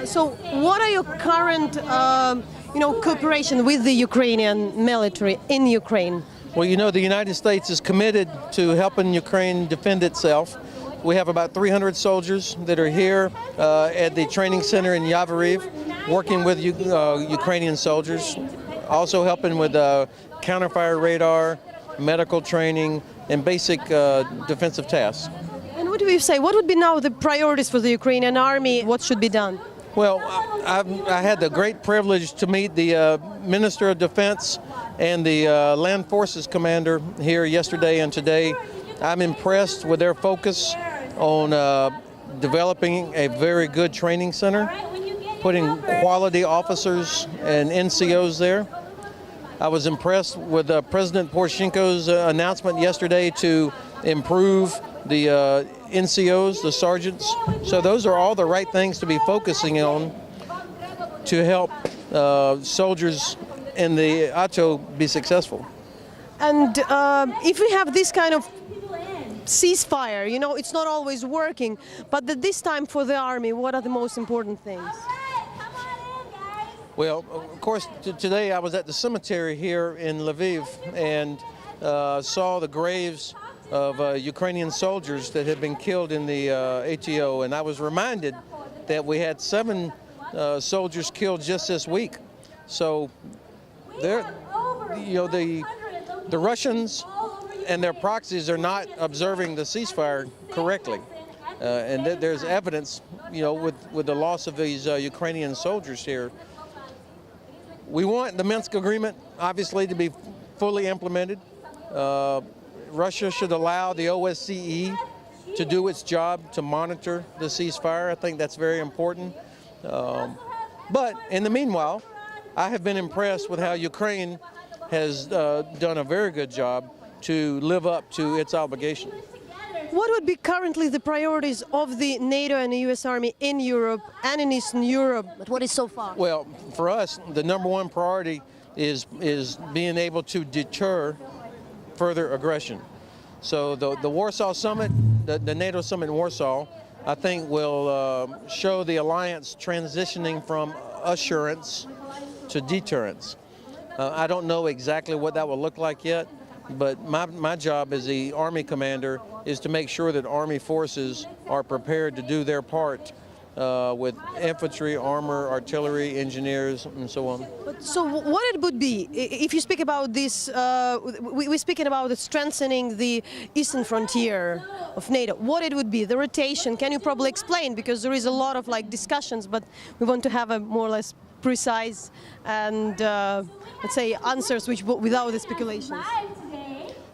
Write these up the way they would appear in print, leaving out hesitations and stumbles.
So what are your current, cooperation with the Ukrainian military in Ukraine? Well, the United States is committed to helping Ukraine defend itself. We have about 300 soldiers that are here at the training center in Yavoriv, working with Ukrainian soldiers, also helping with counterfire radar, medical training, and basic defensive tasks. And what do you say? What would be now the priorities for the Ukrainian army? What should be done? Well, I had the great privilege to meet the Minister of Defense and the Land Forces Commander here yesterday and today. I'm impressed with their focus on developing a very good training center, putting quality officers and NCOs there. I was impressed with President Poroshenko's announcement yesterday to improve the NCOs, the sergeants. So those are all the right things to be focusing on to help soldiers in the ATO be successful. And if we have this kind of ceasefire, it's not always working, but this time for the army, what are the most important things? Well, of course, today I was at the cemetery here in Lviv and saw the graves of Ukrainian soldiers that had been killed in the ATO, and I was reminded that we had 7 soldiers killed just this week. So the Russians and their proxies are not observing the ceasefire correctly, and there's evidence, with the loss of these Ukrainian soldiers here. We want the Minsk agreement, obviously, to be fully implemented. Russia should allow the OSCE to do its job to monitor the ceasefire. I think that's very important. But in the meanwhile, I have been impressed with how Ukraine has done a very good job to live up to its obligation. What would be currently the priorities of the NATO and the U.S. Army in Europe and in Eastern Europe? But what is so far? Well, for us, the number one priority is being able to deter further aggression. So the Warsaw Summit, the NATO Summit in Warsaw, I think will show the alliance transitioning from assurance to deterrence. I don't know exactly what that will look like yet, but my job as the Army commander is to make sure that Army forces are prepared to do their part with infantry, armor, artillery, engineers, and so on. So what it would be, if you speak about this, we're speaking about strengthening the eastern frontier of NATO, what it would be, the rotation, can you probably explain? Because there is a lot of discussions, but we want to have a more or less precise and, let's say, answers without the speculations.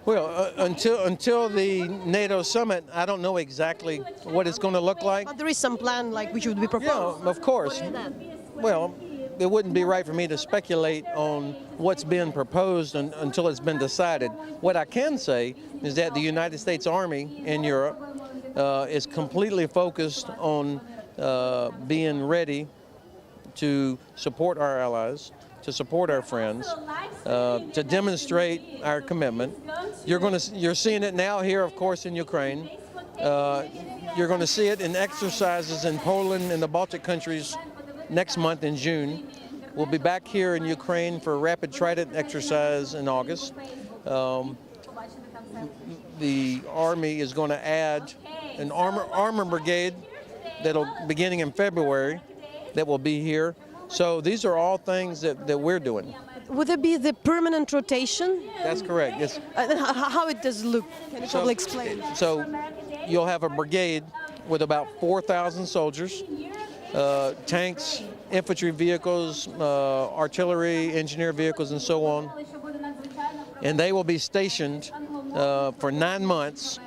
Well, until the NATO summit, I don't know exactly what it's going to look like. But there is some plan which would be proposed. Yeah, of course. Well, it wouldn't be right for me to speculate on what's been proposed until it's been decided. What I can say is that the United States Army in Europe is completely focused on being ready to support our allies, to support our friends, to demonstrate our commitment. You're seeing it now here, of course, in Ukraine. You're going to see it in exercises in Poland and the Baltic countries next month in June. We'll be back here in Ukraine for a Rapid Trident exercise in August. The Army is going to add an armor brigade that'll beginning in February that will be here. So these are all things that we're doing. Would there be the permanent rotation? That's correct. Yes. How it does look? Can you probably explain? So you'll have a brigade with about 4,000 soldiers, tanks, infantry vehicles, artillery, engineer vehicles, and so on. And they will be stationed for 9 months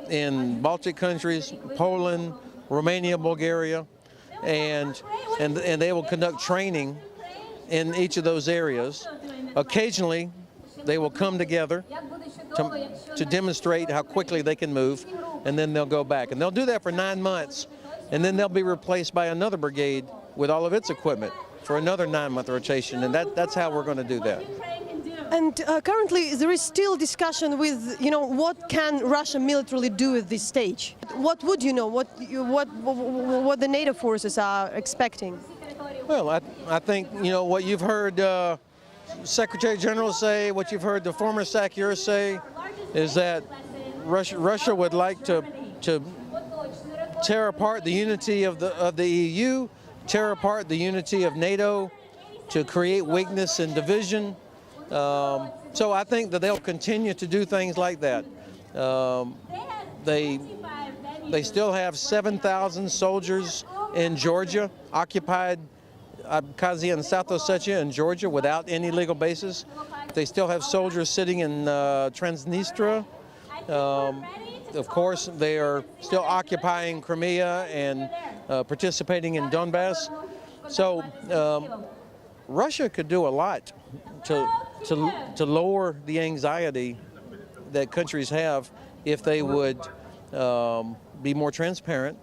in Baltic countries, Poland, Romania, Bulgaria, and they will conduct training in each of those areas. Occasionally, they will come together to demonstrate how quickly they can move, and then they'll go back. And they'll do that for 9 months, and then they'll be replaced by another brigade with all of its equipment for another 9-month rotation, and that's how we're going to do that. And currently there is still discussion with, what can Russia militarily do at this stage? What would you know? What the NATO forces are expecting? Well, I think, what you've heard Secretary General say, what you've heard the former SACEUR say, is that Russia would like to tear apart the unity of the EU, tear apart the unity of NATO, to create weakness and division. So I think that they'll continue to do things like that. They still have 7,000 soldiers in Georgia, occupied Abkhazia and South Ossetia in Georgia without any legal basis. They still have soldiers sitting in Transnistria. Of course, they are still occupying Crimea and participating in Donbass. So Russia could do a lot to lower the anxiety that countries have if they would be more transparent.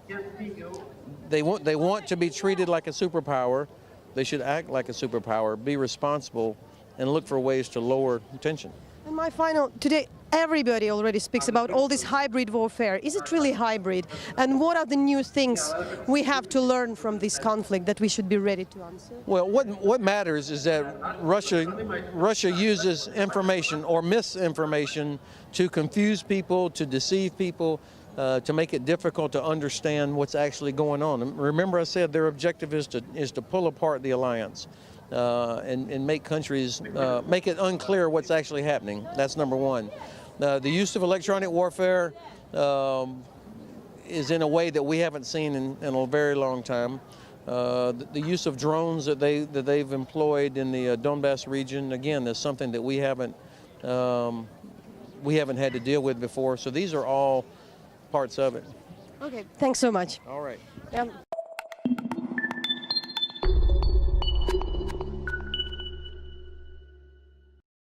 They want to be treated like a superpower. They should act like a superpower, be responsible, and look for ways to lower tension. And my final, today everybody already speaks about all this hybrid warfare. Is it really hybrid? And what are the new things we have to learn from this conflict that we should be ready to answer? Well, what matters is that Russia uses information or misinformation to confuse people, to deceive people, to make it difficult to understand what's actually going on. And remember, I said their objective is to pull apart the alliance and make countries, make it unclear what's actually happening. That's number one. The use of electronic warfare is in a way that we haven't seen in a very long time. The use of drones that they've employed in the Donbass region, again, is something that we haven't had to deal with before. So these are all parts of it. Okay, thanks so much. All right. Yeah.